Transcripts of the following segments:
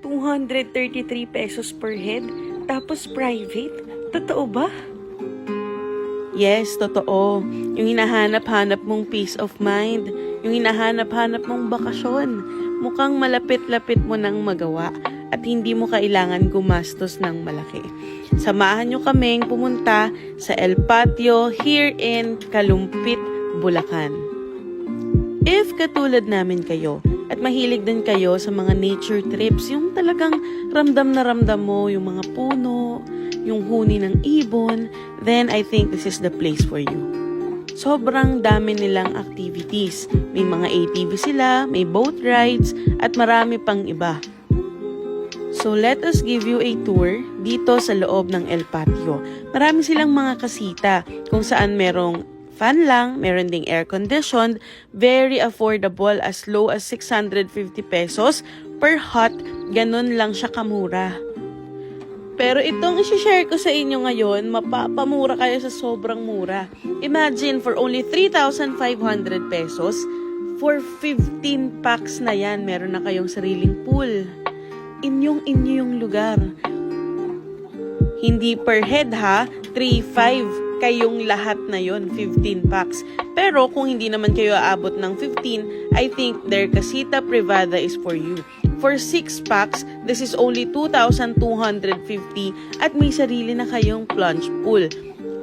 233 pesos per head, tapos private? Totoo ba? Yes, totoo. Yung hinahanap-hanap mong peace of mind, yung hinahanap-hanap mong bakasyon, mukhang malapit-lapit mo nang magawa at hindi mo kailangan gumastos ng malaki. Samahan nyo kaming pumunta sa El Patio here in Kalumpit, Bulacan. If katulad namin kayo at mahilig din kayo sa mga nature trips, yung talagang ramdam na ramdam mo yung mga puno, yung huni ng ibon, then I think this is the place for you. Sobrang dami nilang activities. May mga ATV sila, may boat rides, at marami pang iba. So let us give you a tour dito sa loob ng El Patio. Marami silang mga kasita kung saan merong fan lang, meron ding air-conditioned, very affordable, as low as 650 pesos per hut, ganun lang siya kamura. Pero itong isi-share ko sa inyo ngayon, mapapamura kayo sa sobrang mura. Imagine, for only 3,500 pesos, for 15 packs na yan, meron na kayong sariling pool. Inyong-inyo yung lugar. Hindi per head ha, 3,500 kayong lahat na yon, 15 packs. Pero kung hindi naman kayo aabot ng 15, I think their Casita Privada is for you. For 6 packs, this is only 2,250 at may sarili na kayong plunge pool.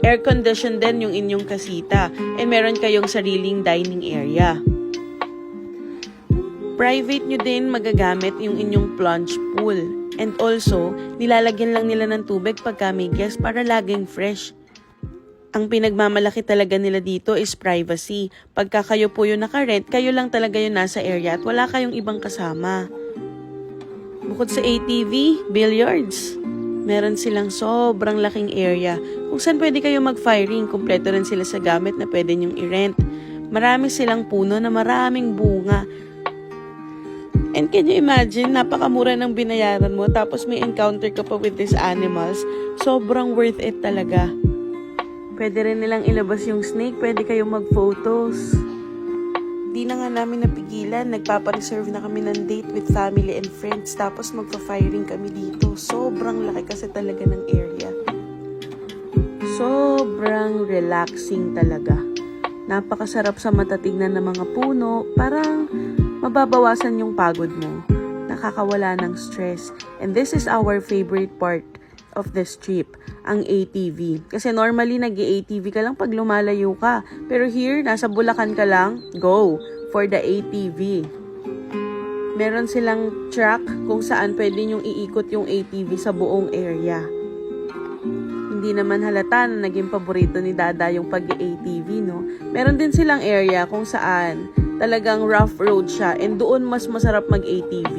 Air-conditioned din yung inyong kasita and meron kayong sariling dining area. Private nyo din magagamit yung inyong plunge pool. And also, nilalagyan lang nila ng tubig pagka may guest para laging fresh. Ang pinagmamalaki talaga nila dito is privacy. Pagka kayo po yung nakarent, kayo lang talaga yung nasa area at wala kayong ibang kasama. Bukod sa ATV, billiards, meron silang sobrang laking area kung saan pwede kayo mag-firing. Kompleto rin sila sa gamit na pwede nyong i-rent. Marami silang puno na maraming bunga. And can you imagine, napakamura ng binayaran mo tapos may encounter ka pa with these animals. Sobrang worth it talaga. Pwede rin nilang ilabas yung snake, pwede kayo mag-photos. Di na nga namin napigilan, nagpapareserve na kami ng date with family and friends, tapos magpa-firing kami dito. Sobrang laki kasi talaga ng area. Sobrang relaxing talaga. Napakasarap sa mata tignan ng mga puno, parang mababawasan yung pagod mo. Nakakawala ng stress. And this is our favorite part of this trip, ang ATV. Kasi normally nag-ATV ka lang pag lumalayo ka. Pero here, nasa Bulacan ka lang, go for the ATV. Meron silang track kung saan pwede nyong iikot yung ATV sa buong area. Hindi naman halata na naging paborito ni Dada yung pag-ATV, no? Meron din silang area kung saan talagang rough road siya and doon mas masarap mag-ATV.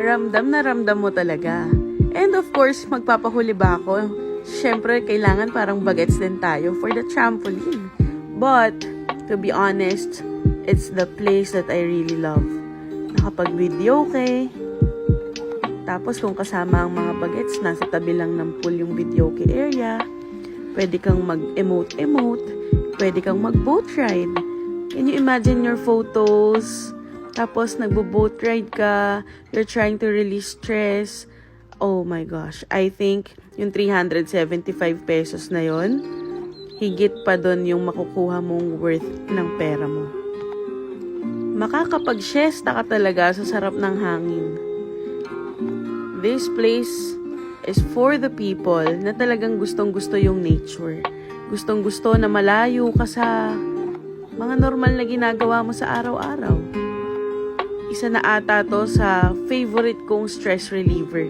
Ramdam na ramdam mo talaga. And of course, magpapahuli ba ako? Siyempre, kailangan parang bagets din tayo for the trampoline. But, to be honest, it's the place that I really love. Nakapag-video, okay? Tapos, kung kasama ang mga bagets, nasa tabi lang ng pool yung video area. Pwede kang mag-emote-emote. Pwede kang mag-boat ride. Can you imagine your photos? Tapos, nagbo-boat ride ka. You're trying to release stress. Oh my gosh, I think yung 375 pesos na yon, higit pa doon yung makukuha mong worth ng pera mo. Makakapag-siesta ka talaga sa sarap ng hangin. This place is for the people na talagang gustong-gusto yung nature. Gustong-gusto na malayo ka sa mga normal na ginagawa mo sa araw-araw. Isa na ata to sa favorite kong stress reliever.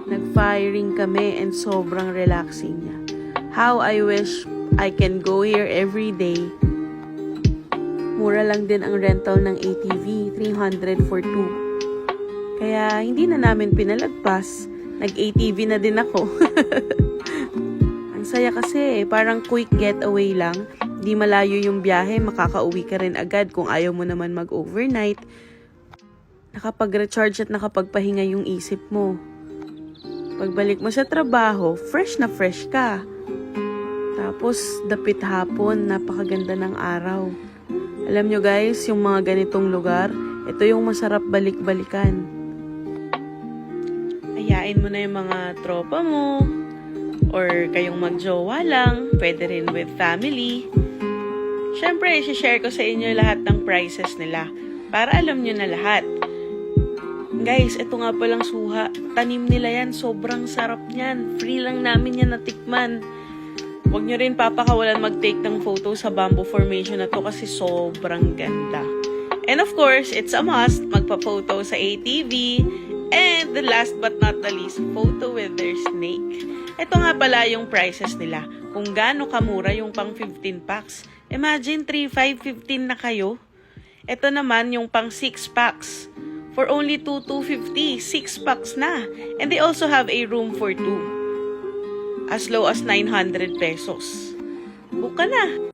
Nag-firing kami and sobrang relaxing niya. How I wish I can go here every day. Mura lang din ang rental ng ATV, 300 for 2. Kaya hindi na namin pinalagpas. Nag-ATV na din ako. Ang saya kasi, parang quick getaway lang. Di malayo yung biyahe, makakauwi ka rin agad kung ayaw mo naman mag-overnight. Nakapag-recharge at nakapagpahinga yung isip mo. Pagbalik mo sa trabaho, fresh na fresh ka. Tapos, dapit hapon, napakaganda ng araw. Alam nyo guys, yung mga ganitong lugar, Ito yung masarap balik-balikan. Ayain mo na yung mga tropa mo, or kayong magjowa lang, pwede rin with family. Syempre, share ko sa inyo lahat ng prices nila para alam nyo na lahat. Guys, ito nga palang suha. Tanim nila yan. Sobrang sarap niyan. Free lang namin yan natikman. Huwag nyo rin papakawalan mag-take ng photo sa bamboo formation na to kasi sobrang ganda. And of course, it's a must magpa-photo sa ATV. And the last but not the least, photo with their snake. Ito nga pala yung prices nila. Kung gaano kamura yung pang 15 packs. Imagine 3,515 na kayo. Ito naman yung pang 6 packs. For only 2,250, 6 packs na. And they also have a room for 2. As low as 900 pesos. Book ka na!